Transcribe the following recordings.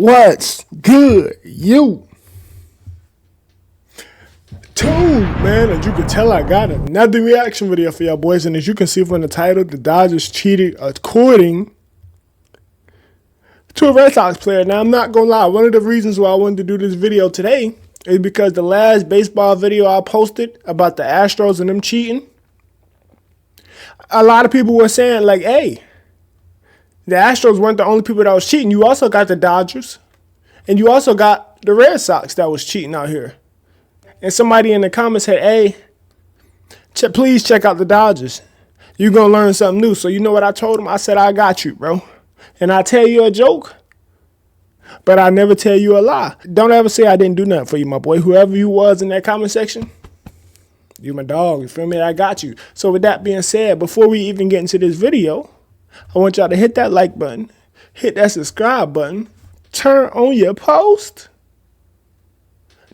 What's good, you? Man, as you can tell, I got another reaction video for y'all boys, and as you can see from the title, the Dodgers cheated according to a Red Sox player. Now, I'm not gonna lie, one of the reasons why I wanted to do this video today is because the last baseball video I posted about the Astros and them cheating, a lot of people were saying like, hey, the Astros weren't the only people that was cheating. You also got the Dodgers, and you also got the Red Sox that was cheating out here. And somebody in the comments said, hey, please check out the Dodgers. You're going to learn something new. So you know what I told him? I said, I got you, bro. And I tell you a joke, but I never tell you a lie. Don't ever say I didn't do nothing for you, my boy. Whoever you was in that comment section, you my dog. You feel me? I got you. So with that being said, before we even get into this video, I want y'all to hit that like button, hit that subscribe button, turn on your post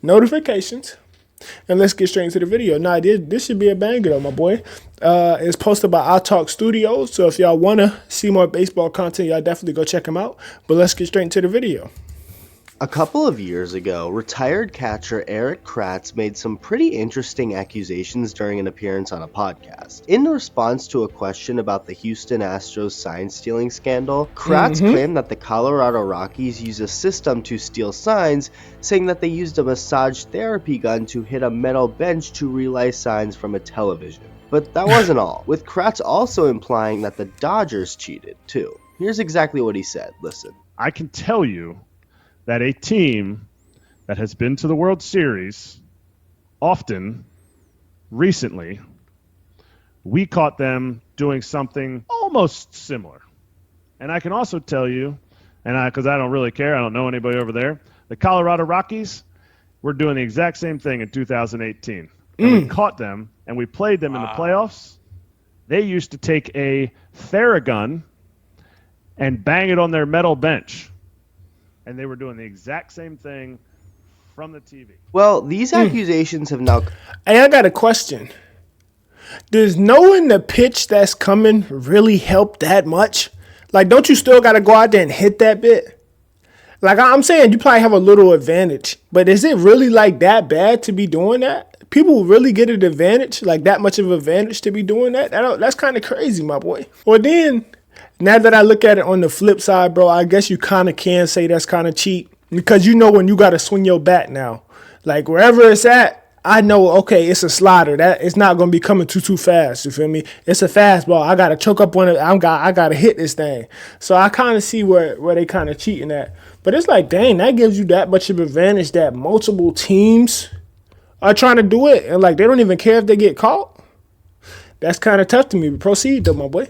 notifications, and let's get straight into the video. Now, this should be a banger though, my boy. It's posted by I Talk Studios, so if y'all want to see more baseball content, y'all definitely go check them out. But let's get straight into the video. A couple of years ago, retired catcher Kratz made some pretty interesting accusations during an appearance on a podcast. In response to a question about the Houston Astros sign stealing scandal, Kratz claimed that the Colorado Rockies use a system to steal signs, saying that they used a massage therapy gun to hit a metal bench to relay signs from a television. But that wasn't all, with Kratz also implying that the Dodgers cheated too. Here's exactly what he said. Listen. I can tell you that a team that has been to the World Series often, recently, we caught them doing something almost similar. And I can also tell you, because I don't really care, I don't know anybody over there, the Colorado Rockies were doing the exact same thing in 2018. And we caught them, and we played them in the playoffs. They used to take a Theragun and bang it on their metal bench. And they were doing the exact same thing from the TV. Well, these accusations have now... Hey, I got a question. Does knowing the pitch that's coming really help that much? Like, don't you still got to go out there and hit that bit? Like, I'm saying you probably have a little advantage. But is it really, like, that bad to be doing that? People really get an advantage? Like, that much of an advantage to be doing that? That's kind of crazy, my boy. Or then... Now that I look at it on the flip side, bro, I guess you kind of can say that's kind of cheap because you know when you got to swing your bat now. Like wherever it's at, I know, okay, it's a slider. That it's not going to be coming too fast. You feel me? It's a fastball. I got to choke up on it. I got to hit this thing. So I kind of see where they kind of cheating at. But it's like, dang, that gives you that much of an advantage that multiple teams are trying to do it. And like, they don't even care if they get caught. That's kind of tough to me. But proceed though, my boy.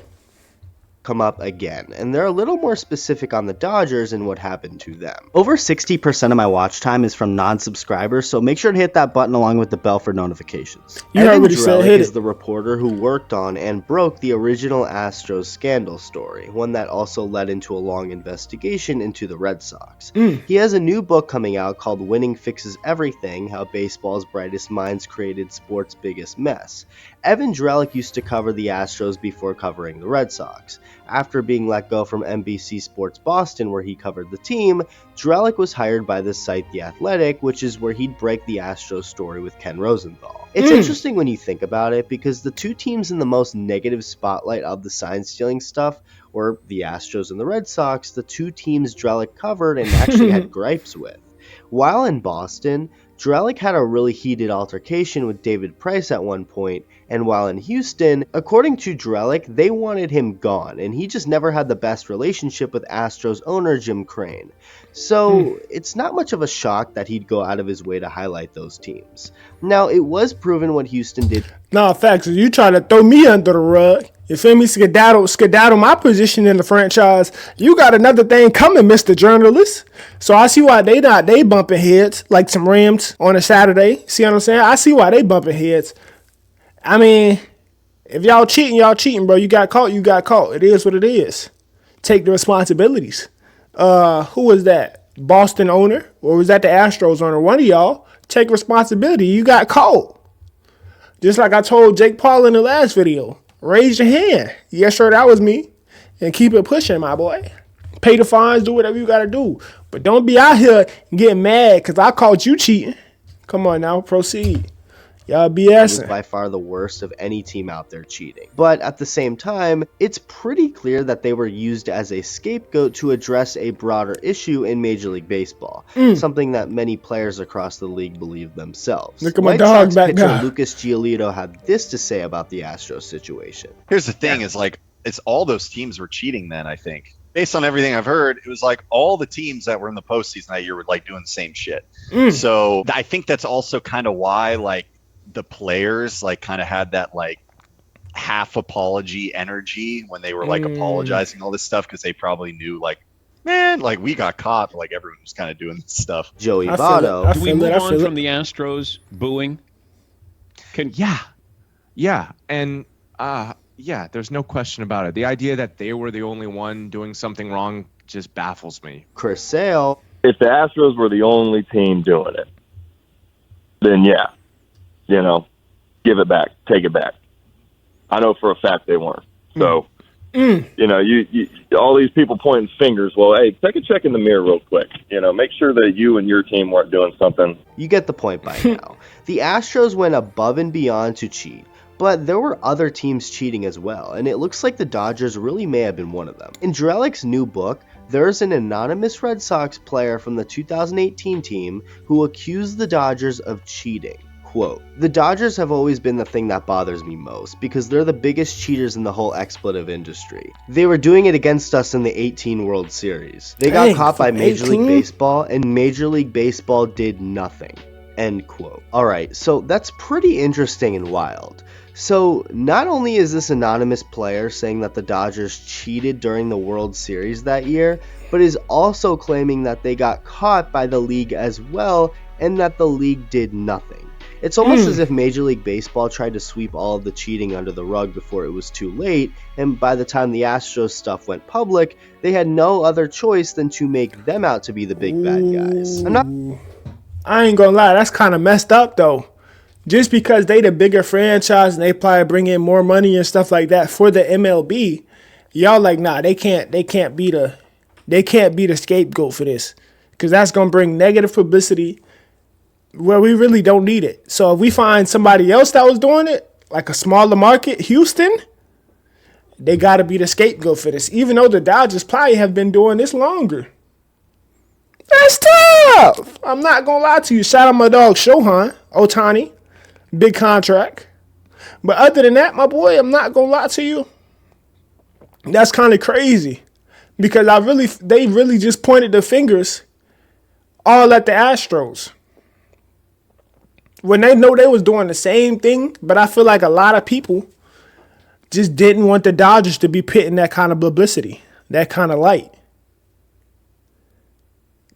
Come up again, and they're a little more specific on the Dodgers and what happened to them. Over 60% of my watch time is from non-subscribers, so make sure to hit that button along with the bell for notifications. Evan Drellick is the reporter who worked on and broke the original Astros scandal story, one that also led into a long investigation into the Red Sox. He has a new book coming out called Winning Fixes Everything: How Baseball's Brightest Minds Created Sports' Biggest Mess. Evan Drellick used to cover the Astros before covering the Red Sox. After being let go from NBC Sports Boston, where he covered the team, Drellick was hired by the site The Athletic, which is where he'd break the Astros story with Ken Rosenthal. It's interesting when you think about it, because the two teams in the most negative spotlight of the sign-stealing stuff were the Astros and the Red Sox, the two teams Drellick covered and actually had gripes with. While in Boston, Drellick had a really heated altercation with David Price at one point, and while in Houston, according to Drellick, they wanted him gone, and he just never had the best relationship with Astros owner Jim Crane. So it's not much of a shock that he'd go out of his way to highlight those teams. Now, it was proven what Houston did. No, facts. You trying to throw me under the rug. You feel me? Skedaddle my position in the franchise. You got another thing coming, Mr. Journalist. So I see why they bumping heads like some Rams on a Saturday. See what I'm saying? I see why they bumping heads. I mean, if y'all cheating, bro. You got caught. It is what it is. Take the responsibilities. Who was that? Boston owner? Or was that the Astros owner? One of y'all. Take responsibility. You got caught. Just like I told Jake Paul in the last video. Raise your hand. Yes, sir, that was me. And keep it pushing, my boy. Pay the fines, do whatever you got to do. But don't be out here getting mad because I caught you cheating. Come on now, proceed. Y'all was BSing. by far the worst of any team out there cheating. But at the same time, it's pretty clear that they were used as a scapegoat to address a broader issue in Major League Baseball, something that many players across the league believe themselves. Look at my White dog Sox back pitcher there. Lucas Giolito had this to say about the Astros situation. Here's the thing: is like it's all those teams were cheating. Then I think, based on everything I've heard, it was like all the teams that were in the postseason that year were like doing the same shit. So I think that's also kind of why like the players like kind of had that like half apology energy when they were like apologizing all this stuff, because they probably knew like, man, like we got caught, like everyone was kind of doing this stuff. Joey I feel it. Votto. Do we move on from the Astros booing? Yeah, and there's no question about it. The idea that they were the only one doing something wrong just baffles me. Chris Sale. If the Astros were the only team doing it, then yeah, give it back, take it back. I know for a fact they weren't. So, you all these people pointing fingers. Well, hey, take a check in the mirror real quick. Make sure that you and your team weren't doing something. You get the point by now. The Astros went above and beyond to cheat, but there were other teams cheating as well, and it looks like the Dodgers really may have been one of them. In Drelik's new book, there's an anonymous Red Sox player from the 2018 team who accused the Dodgers of cheating. Quote, "The Dodgers have always been the thing that bothers me most because they're the biggest cheaters in the whole expletive industry. They were doing it against us in the 18 World Series. They got caught by Major League Baseball, and Major League Baseball did nothing." End quote. Alright, so that's pretty interesting and wild. So not only is this anonymous player saying that the Dodgers cheated during the World Series that year, but is also claiming that they got caught by the league as well and that the league did nothing. It's almost as if Major League Baseball tried to sweep all of the cheating under the rug before it was too late, and by the time the Astros stuff went public, they had no other choice than to make them out to be the big bad guys. I ain't gonna lie, that's kind of messed up though. Just because they the bigger franchise and they probably bring in more money and stuff like that for the MLB, y'all like, nah, they can't be the scapegoat for this, because that's gonna bring negative publicity where we really don't need it. So if we find somebody else that was doing it, like a smaller market, Houston, they gotta be the scapegoat for this, even though the Dodgers probably have been doing this longer. That's tough. I'm not gonna lie to you. Shout out my dog Shohei Ohtani. Big contract. But other than that, my boy, I'm not gonna lie to you. That's kind of crazy. Because they really just pointed the fingers all at the Astros. When they know they was doing the same thing, but I feel like a lot of people just didn't want the Dodgers to be pitting that kind of publicity, that kind of light.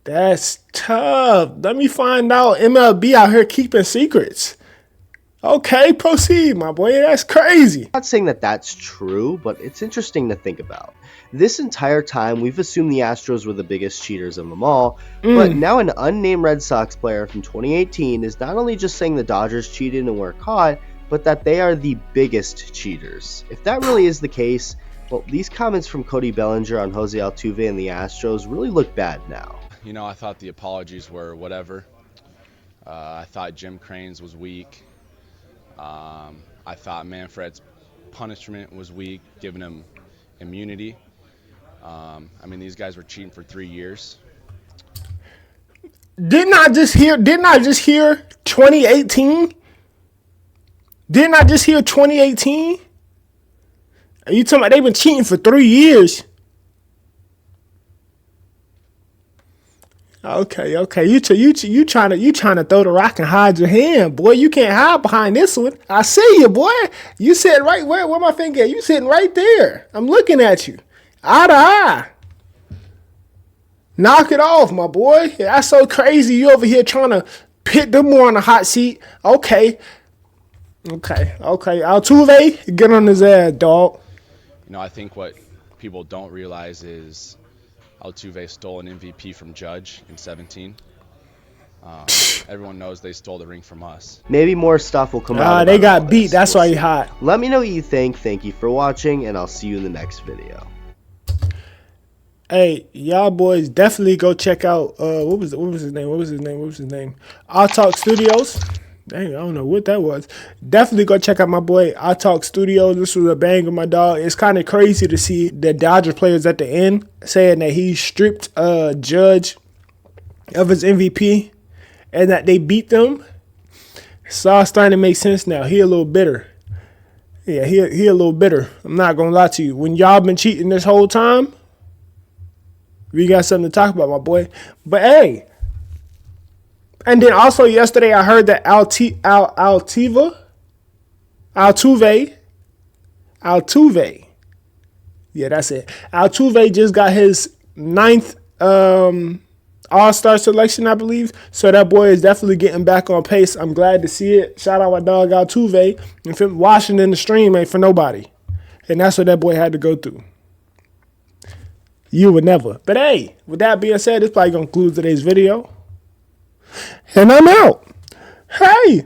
That's tough. Let me find out. MLB out here keeping secrets. Okay, proceed, my boy. That's crazy. I'm not saying that that's true, but it's interesting to think about. This entire time, we've assumed the Astros were the biggest cheaters of them all, but now an unnamed Red Sox player from 2018 is not only just saying the Dodgers cheated and were caught, but that they are the biggest cheaters. If that really is the case, well, these comments from Cody Bellinger on Jose Altuve and the Astros really look bad now. I thought the apologies were whatever. I thought Jim Crane's was weak. I thought Manfred's punishment was weak, giving him immunity. These guys were cheating for 3 years. Didn't I just hear 2018? Didn't I just hear 2018? Are you talking about they've been cheating for 3 years? Okay. You trying to throw the rock and hide your hand, boy. You can't hide behind this one. I see you, boy. You sitting right where my finger at? You sitting right there. I'm looking at you, eye to eye. Knock it off, my boy. That's so crazy. You over here trying to pit them more on the hot seat. Okay. Altuve, get on his ass, dog. I think what people don't realize is Altuve stole an MVP from Judge in 2017. Everyone knows they stole the ring from us. Maybe more stuff will come out. They got beat. That's why he hot. Let me know what you think. Thank you for watching, and I'll see you in the next video. Hey, y'all boys definitely go check out what was his name? I'll Talk Studios. Dang, I don't know what that was. Definitely go check out my boy I'll Talk Studios. This was a bang with my dog. It's kind of crazy to see the Dodger players at the end saying that he stripped Judge of his MVP and that they beat them. It's all starting to make sense now. He a little bitter. Yeah, he a little bitter. I'm not gonna lie to you. When y'all been cheating this whole time, we got something to talk about, my boy. But hey, and then also yesterday I heard that Altuve, yeah, that's it. Altuve just got his 9th All-Star selection, I believe. So that boy is definitely getting back on pace. I'm glad to see it. Shout out my dog Altuve. And Washington, the stream ain't for nobody. And that's what that boy had to go through. You would never. But hey, with that being said, this probably going to conclude today's video. And I'm out. Hey.